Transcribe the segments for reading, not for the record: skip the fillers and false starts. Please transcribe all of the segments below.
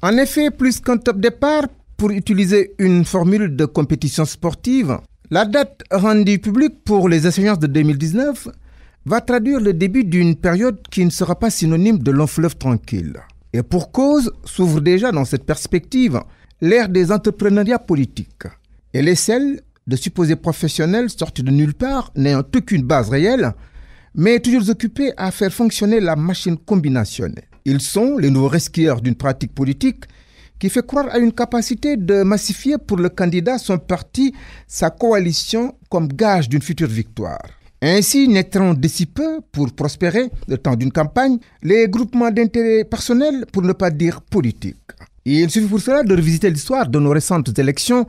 En effet, plus qu'un top départ, pour utiliser une formule de compétition sportive, la date rendue publique pour les échéances de 2019 va traduire le début d'une période qui ne sera pas synonyme de long fleuve tranquille. Et pour cause, s'ouvre déjà dans cette perspective l'ère des entrepreneuriats politiques. Elle est celle de supposés professionnels sortis de nulle part, n'ayant aucune base réelle, mais toujours occupés à faire fonctionner la machine combinationnelle. Ils sont les nouveaux resquilleurs d'une pratique politique qui fait croire à une capacité de massifier pour le candidat, son parti, sa coalition comme gage d'une future victoire. Ainsi naîtront d'ici peu, pour prospérer, le temps d'une campagne, les groupements d'intérêts personnels, pour ne pas dire politiques. Il suffit pour cela de revisiter l'histoire de nos récentes élections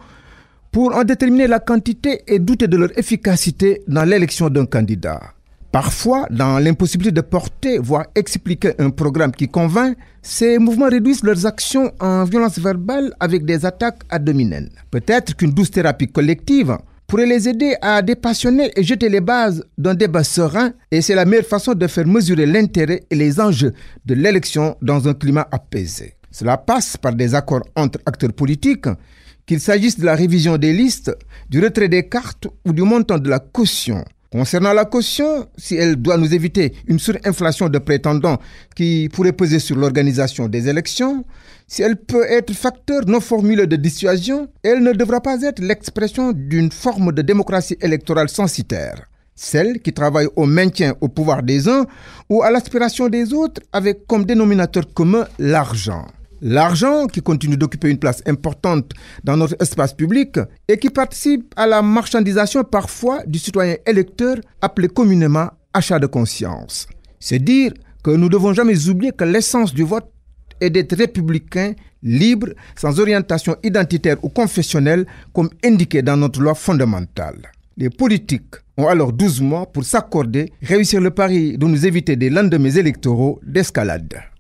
pour en déterminer la quantité et douter de leur efficacité dans l'élection d'un candidat. Parfois, dans l'impossibilité de porter, voire expliquer un programme qui convainc, ces mouvements réduisent leurs actions en violence verbale avec des attaques ad hominem. Peut-être qu'une douce thérapie collective pourrait les aider à dépassionner et jeter les bases d'un débat serein, et c'est la meilleure façon de faire mesurer l'intérêt et les enjeux de l'élection dans un climat apaisé. Cela passe par des accords entre acteurs politiques, qu'il s'agisse de la révision des listes, du retrait des cartes ou du montant de la caution. Concernant la caution, si elle doit nous éviter une surinflation de prétendants qui pourrait peser sur l'organisation des élections, si elle peut être facteur non formulé de dissuasion, elle ne devra pas être l'expression d'une forme de démocratie électorale censitaire, celle qui travaille au maintien au pouvoir des uns ou à l'aspiration des autres avec comme dénominateur commun l'argent. L'argent qui continue d'occuper une place importante dans notre espace public et qui participe à la marchandisation parfois du citoyen électeur appelé communément achat de conscience. C'est dire que nous ne devons jamais oublier que l'essence du vote est d'être républicain, libre, sans orientation identitaire ou confessionnelle comme indiqué dans notre loi fondamentale. Les politiques ont alors 12 mois pour s'accorder, réussir le pari de nous éviter des lendemains électoraux d'escalade.